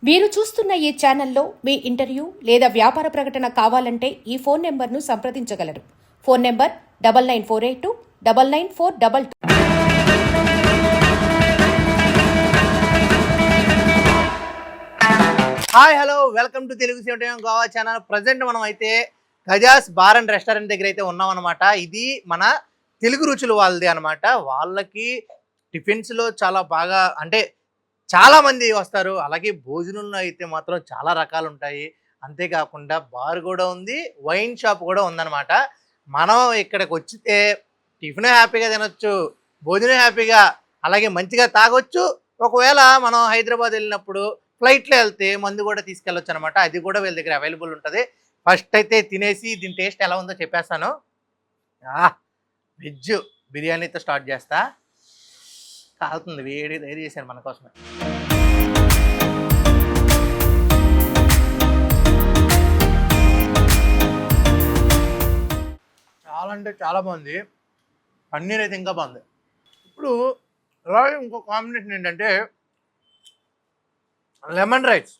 మీరు చూస్తున్న ఈ ఛానల్లో మీ ఇంటర్వ్యూ లేదా వ్యాపార ప్రకటన కావాలంటే ఈ ఫోన్ నెంబర్ను సంప్రదించగలరు. Phone number 9948299422. Hi hello welcome to Telugu cinema Goa channel. Present మనం అయితే గజాస్ బార్ అండ్ రెస్టారెంట్ దగ్గర అయితే ఉన్నాం అనమాట. ఇది మన తెలుగు రుచులు వాళ్ళది అనమాట. వాళ్ళకి టిఫిన్స్లో చాలా బాగా అంటే చాలామంది వస్తారు. అలాగే భోజనంలో అయితే మాత్రం చాలా రకాలు ఉంటాయి. అంతేకాకుండా బార్ కూడా ఉంది, వైన్ షాప్ కూడా ఉందన్నమాట. మనం ఇక్కడికి వచ్చితే టిఫిన్ హ్యాపీగా తినొచ్చు, భోజనం హ్యాపీగా, అలాగే మంచిగా తాగొచ్చు. ఒకవేళ మనం హైదరాబాద్ వెళ్ళినప్పుడు ఫ్లైట్లో వెళ్తే మందు కూడా తీసుకెళ్ళొచ్చు అనమాట. అది కూడా వీళ్ళ దగ్గర అవైలబుల్ ఉంటుంది. ఫస్ట్ అయితే తినేసి దీని టేస్ట్ ఎలా ఉందో చెప్పేస్తాను. వెజ్ బిర్యానీతో స్టార్ట్ చేస్తా. కాలుతుంది, వేడి వేడి చేశాను మన కోసమే. చాలా అంటే చాలా బాగుంది. పన్నీర్ అయితే ఇంకా బాగుంది. ఇప్పుడు అలాగే ఇంకో కాంబినేషన్ ఏంటంటే లెమన్ రైస్.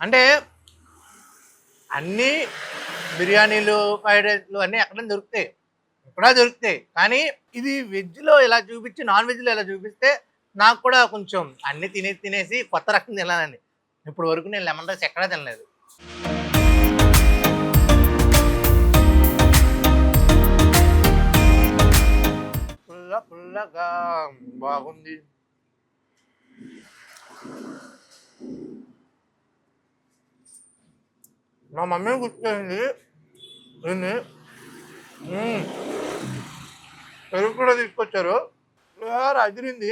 అంటే అన్నీ బిర్యానీలు, ఫ్రైడ్ రైస్లు అన్నీ ఎక్కడ దొరుకుతాయి, ఎక్కడా దొరుకుతాయి. కానీ ఇది వెజ్లో ఇలా చూపించి, నాన్ వెజ్లో ఇలా చూపిస్తే నాకు కూడా కొంచెం అన్నీ తినేసి కొత్త రకం తినాలని. ఇప్పుడు వరకు నేను లెమన్ రైస్ ఎక్కడా తినలేదు. పుల్లగా బాగుంది. మా మమ్మీ గుర్తొచ్చింది దీన్ని. పెరుగు కూడా తీసుకొచ్చారు. అదిరింది.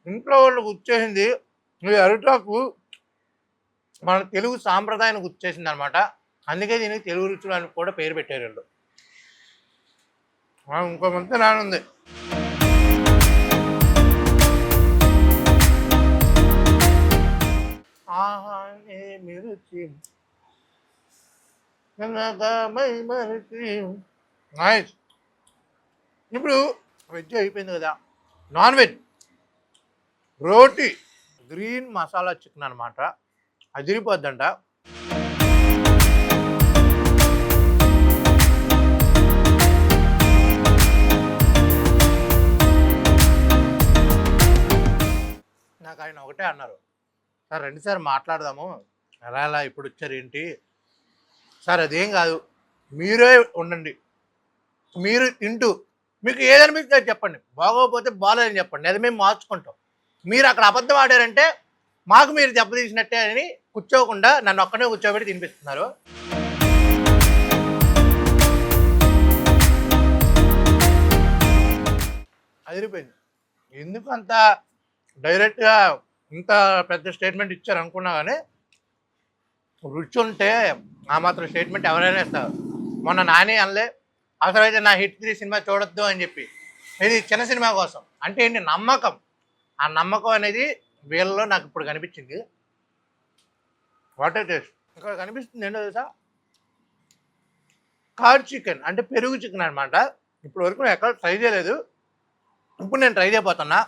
ఇంట్లో వాళ్ళు గుర్చేసింది. ఈ అరిటాకు మన తెలుగు సాంప్రదాయాన్ని గుర్చేసింది అనమాట. అందుకే దీనికి తెలుగు రుచులు అని కూడా పేరు పెట్టారు వీళ్ళు. ఇంకో మంచి నానుంది. ఆహా ఏమి రుచి నైస్. ఇప్పుడు వెజ్ అయిపోయింది కదా, నాన్ వెజ్ రోటీ గ్రీన్ మసాలా చికెన్ అనమాట. అదిరిపోద్దంట. నాకు ఆయన ఒకటే అన్నారు, సార్ రెండుసార్లు మాట్లాడదాము, ఎలా ఇప్పుడు వచ్చారు ఏంటి సార్. అదేం కాదు, మీరే ఉండండి, మీరు తింటూ మీకు ఏదనిపిస్తే అది చెప్పండి, బాగోకపోతే బాగాలేదని చెప్పండి, అది మేము మార్చుకుంటాం. మీరు అక్కడ అబద్ధం ఆడారంటే మాకు మీరు దెబ్బతీసినట్టే అని కూర్చోకుండా నన్ను ఒక్కనే కూర్చోబెట్టి తినిపిస్తున్నారు. అదిరిపోయింది. ఎందుకు అంత డైరెక్ట్గా ఇంత పెద్ద స్టేట్మెంట్ ఇచ్చారు అనుకున్నా కానీ రుచి ఉంటే ఆ మాత్రం స్టేట్మెంట్ ఎవరైనా ఇస్తారు. మొన్న నాని అనలే అవసరమైతే నా హిట్ 3 సినిమా చూడొద్దు అని చెప్పి. ఇది చిన్న సినిమా కోసం అంటే ఏంటి, నమ్మకం. ఆ నమ్మకం అనేది వీళ్ళలో నాకు ఇప్పుడు కనిపించింది. వాటర్ టేస్ట్ ఇక్కడ కనిపిస్తుంది ఏంటో తెలుసా, కర్డ్ చికెన్ అంటే పెరుగు చికెన్ అనమాట. ఇప్పుడు వరకు నేను ఎక్కడ ట్రై చేయలేదు, ఇప్పుడు నేను ట్రై చేయబోతున్నా.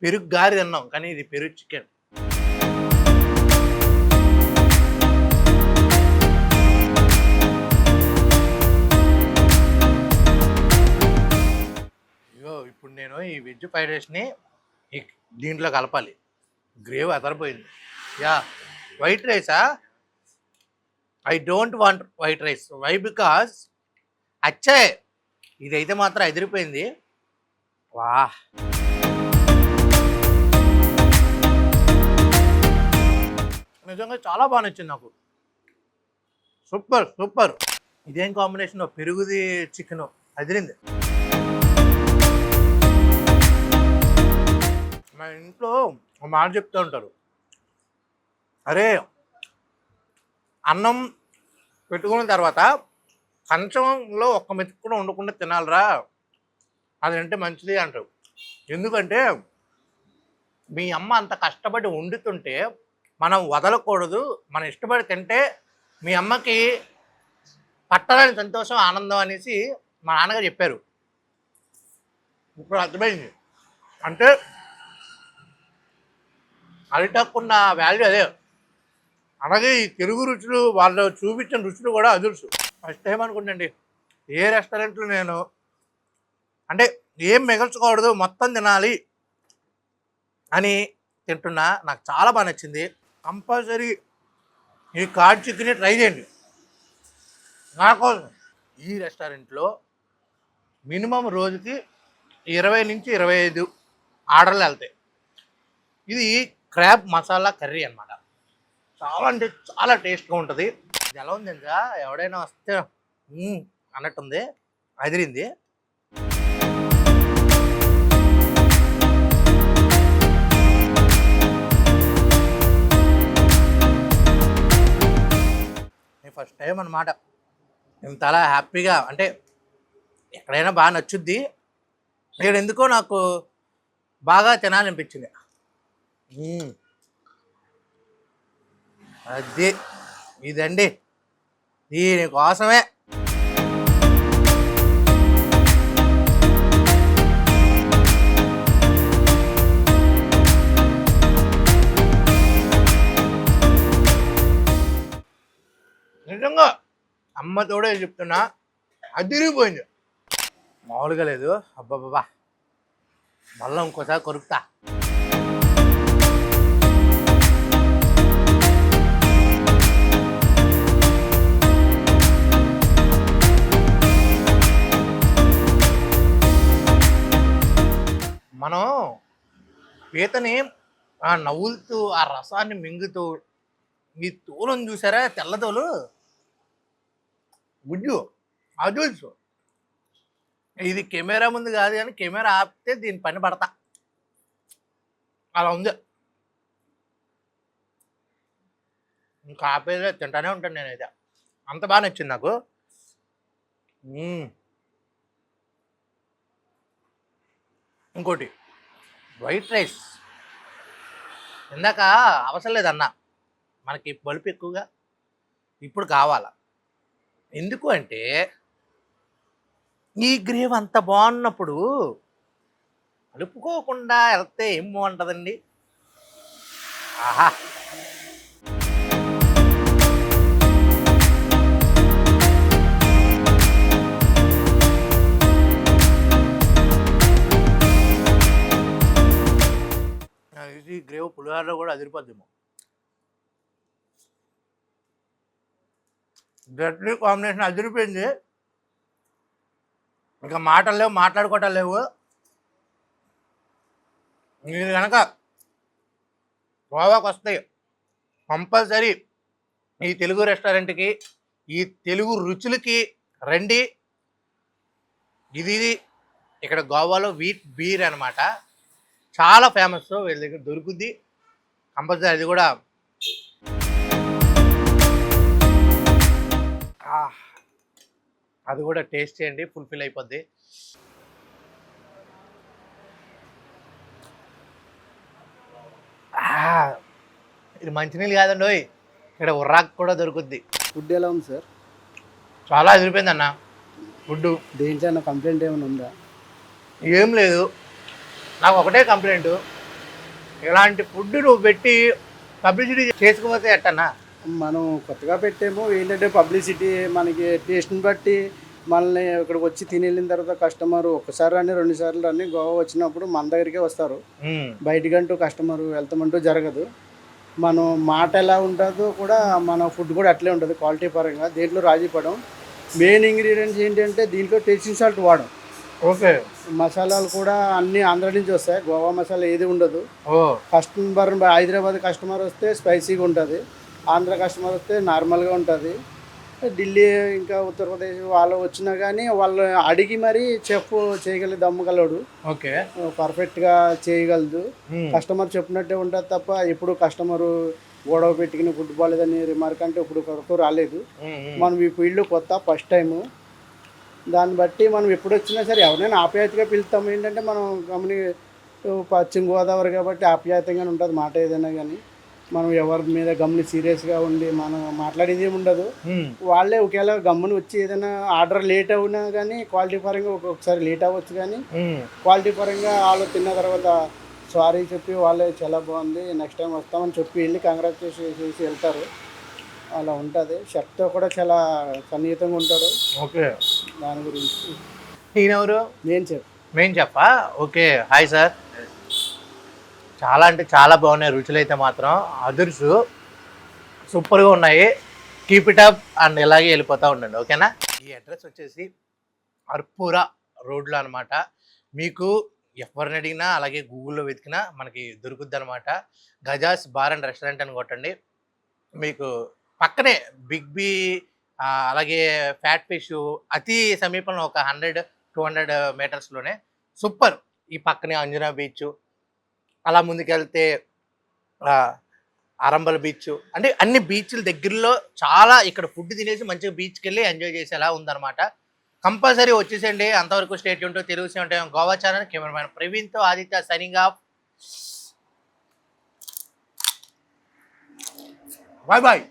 పెరుగు గారి తిన్నాం కానీ ఇది పెరుగు చికెన్. అయ్యో ఇప్పుడు నేను ఈ వెజ్ ఫ్రైడ్ రైస్ని దీంట్లో కలపాలి. గ్రేవీ అదరిపోయింది. యా వైట్ రైసా, I don't want white rice. Why because అచ్చే ఇదైతే మాత్రం అదిరిపోయింది. వా నిజంగా చాలా బాగా నచ్చింది నాకు. Super super. ఇదేం కాంబినేషన్, పెరుగుది చికెన్ అదిరింది. మా ఇంట్లో ఒక మాట చెప్తూ ఉంటారు, అరే అన్నం పెట్టుకున్న తర్వాత కంచంలో ఒక్క మెతుకు కూడా ఉండకుండా తినాలిరా, అది అంటే మంచిది అంటారు. ఎందుకంటే మీ అమ్మ అంత కష్టపడి వండుతుంటే మనం వదలకూడదు, మనం ఇష్టపడి తింటే మీ అమ్మకి పట్టలేని సంతోషం, ఆనందం అనేసి మా నాన్నగారు చెప్పారు. ఇప్పుడు అర్థమైంది. అంటే అరిటక్కున్న వాల్యూ అదే. అలాగే ఈ తెలుగు రుచులు వాళ్ళు చూపించిన రుచులు కూడా అదుర్సు. ఫస్ట్ టైం అనుకుంటండి ఏ రెస్టారెంట్లో నేను అంటే ఏం మిగల్చకూడదు మొత్తం తినాలి అని తింటున్నా. నాకు చాలా బాగా నచ్చింది. కంపల్సరీ ఈ కార్డ్ చికెన్ ట్రై చేయండి. నాకు ఈ రెస్టారెంట్లో మినిమం రోజుకి 20 నుంచి 25 ఆర్డర్లు వెళ్తాయి. ఇది క్రాబ్ మసాలా కర్రీ అనమాట. చాలా అంటే చాలా టేస్ట్గా ఉంటుంది. ఇది ఎలా ఉంది తెలుసా, ఎవడైనా వస్తే అన్నట్టుంది, అదిరింది. ఫస్ట్ టైం అనమాట ఇంతలా హ్యాపీగా, అంటే ఎక్కడైనా బాగా నచ్చుద్ది, ఇక్కడ ఎందుకో నాకు బాగా తినాలనిపించింది. అది ఇదండి, దీనికోసమే నిజంగా అమ్మ తోడే చెప్తున్నా, అదిరిపోయింది. మామూలుగా లేదు. అబ్బాబ్బా, మళ్ళీ ఇంకోసారి కొరుకుతా. మనం పీతని నవ్వులుతూ ఆ రసాన్ని మింగుతూ, ఈ తోలను చూసారా, తెల్లతోలు గుజ్జు అదుల్సు. ఇది కెమెరా ముందు కాదు కానీ కెమెరా ఆపితే దీని పని పడతా, అలా ఉంది. ఇంకా ఆపేదే, తింటానే ఉంటాను నేనైతే. అంత బాగా నచ్చింది నాకు. ఇంకోటి వైట్ రైస్ ఇందాక అవసరం లేదన్నా, మనకి బలుపు ఎక్కువగా ఇప్పుడు కావాలా. ఎందుకు అంటే ఈ గ్రేవ్ అంత బాగున్నప్పుడు కలుపుకోకుండా వెళ్తే ఏం బాగుంటుందండి. ఆహా, ఇది గ్రేవ్ పులిహోరలో కూడా అదిరిపోద్దేమో. చట్నీ కాంబినేషన్ అదిరిపోయింది. ఇంకా మాటలు లేవు, మాట్లాడుకోవటాలు లేవు. మీరు కనుక గోవాకి వస్తే కంపల్సరీ ఈ తెలుగు రెస్టారెంట్కి, ఈ తెలుగు రుచులకి రండి. ఇది ఇక్కడ గోవాలో వీట్ బీర్ అనమాట, చాలా ఫేమస్. వీళ్ళ దగ్గర దొరుకుద్ది కంపల్సరీ. అది కూడా టేస్ట్ చేయండి, ఫుల్ఫిల్ అయిపోద్ది. ఇది మంచినీళ్ళు కాదండి, ఇక్కడ ఉర్రాకు కూడా దొరుకుద్ది. ఫుడ్ ఎలా ఉంది సార్? చాలా అదిరిపోయింది అన్న ఫుడ్. దేంట్లో కంప్లైంట్ ఏమైనా ఉందా? ఏం లేదు, నాకు ఒకటే కంప్లైంట్, ఇలాంటి ఫుడ్ నువ్వు పెట్టి పబ్లిసిటీ చేసుకోకపోతే ఎట్టన్నా. మనం కొత్తగా పెట్టాము, ఏంటంటే పబ్లిసిటీ మనకి టేస్ట్ని బట్టి మనల్ని ఇక్కడికి వచ్చి తిని వెళ్ళిన తర్వాత కస్టమర్ ఒకసారి రాని 2 సార్లు రాని గోవా వచ్చినప్పుడు మన దగ్గరికే వస్తారు. బయటకంటూ కస్టమర్ వెళ్తామంటూ జరగదు. మనం మాట ఎలా ఉంటుందో కూడా మన ఫుడ్ కూడా అట్లే ఉంటుంది క్వాలిటీ పరంగా. దేంట్లో రాజీ పడం. మెయిన్ ఇంగ్రీడియంట్స్ ఏంటంటే దీంట్లో టేస్టింగ్ సాల్ట్ వాడం. ఓకే, మసాలాలు కూడా అన్నీ ఆంధ్ర నుంచి వస్తాయి, గోవా మసాలా ఏది ఉండదు. కస్టమర్ హైదరాబాద్ కస్టమర్ వస్తే స్పైసీగా ఉంటుంది, ఆంధ్ర కస్టమర్ వస్తే నార్మల్గా ఉంటుంది. ఢిల్లీ ఇంకా ఉత్తరప్రదేశ్ వాళ్ళు వచ్చినా కానీ వాళ్ళు అడిగి మరీ చెఫ్ చేయగలి దమ్మగలడు. ఓకే, పర్ఫెక్ట్గా చేయగలదు. కస్టమర్ చెప్పినట్టే ఉంటుంది తప్ప ఎప్పుడు కస్టమరు గొడవ పెట్టుకుని ఫుడ్ బాగాలేదని రిమార్క్ అంటే ఇప్పుడు కొరకు రాలేదు. మనం ఈ ఫీల్డ్ కొత్త, ఫస్ట్ టైము. దాన్ని బట్టి మనం ఎప్పుడు వచ్చినా సరే ఎవరైనా ఆప్యాయతగా పిలుస్తాం. ఏంటంటే మనం గమని పశ్చిమ గోదావరి కాబట్టి ఆప్యాయతంగానే ఉంటుంది మాట ఏదైనా కానీ. మనం ఎవరి మీద గమ్ముని సీరియస్గా ఉండి మనం మాట్లాడేది ఏమి ఉండదు. ఉమ్, వాళ్ళే ఒకవేళ గమ్ముని వచ్చి ఏదైనా ఆర్డర్ లేట్ అవునా కానీ క్వాలిటీ పరంగా ఒక్కొక్కసారి లేట్ అవ్వచ్చు, కానీ ఉమ్. క్వాలిటీ పరంగా వాళ్ళు తిన్న తర్వాత సారీ చెప్పి వాళ్ళే చాలా బాగుంది నెక్స్ట్ టైం వస్తామని చెప్పి వెళ్ళి కంగ్రాచులేషన్ చేసి వెళ్తారు. అలా ఉంటుంది. షెఫ్తో కూడా చాలా సన్నిహితంగా ఉంటారు. ఓకే. దాని గురించి ఈయనెవరు? నేను చెప్పు. మేము చెప్పా. Okay, hi sir. చాలా అంటే చాలా బాగున్నాయి రుచులు అయితే మాత్రం. అదుర్సు సూపర్గా ఉన్నాయి. కీప్ ఇట్ అప్ అండ్ ఇలాగే వెళ్ళిపోతూ ఉండండి, ఓకేనా? ఈ అడ్రస్ వచ్చేసి అర్పూరా రోడ్లో అనమాట. మీకు ఎవరిని అడిగినా అలాగే గూగుల్లో వెతికినా మనకి దొరుకుద్ది అనమాట. గజాస్ బార్ అండ్ రెస్టారెంట్ అని కొట్టండి, మీకు పక్కనే బిగ్ బీ అలాగే ఫ్యాట్ ఫిష్ అతి సమీపంలో ఒక 100-200 మీటర్స్లోనే సూపర్. ఈ పక్కనే అంజనా బీచ్, అలా ముందుకెళ్తే అరంబల్ బీచ్, అంటే అన్ని బీచ్ల దగ్గరలో చాలా ఇక్కడ ఫుడ్ తినేసి మంచిగా బీచ్కి వెళ్ళి ఎంజాయ్ చేసేలా ఉందన్నమాట. కంపల్సరీ వచ్చేసండి. అంతవరకు స్టేట్ ఉంటూ తెలుగు ఉంటాయి గోవా ఛానల్. కెమెరామ్యాన్ ప్రవీణ్తో Aditya signing off. Bye bye.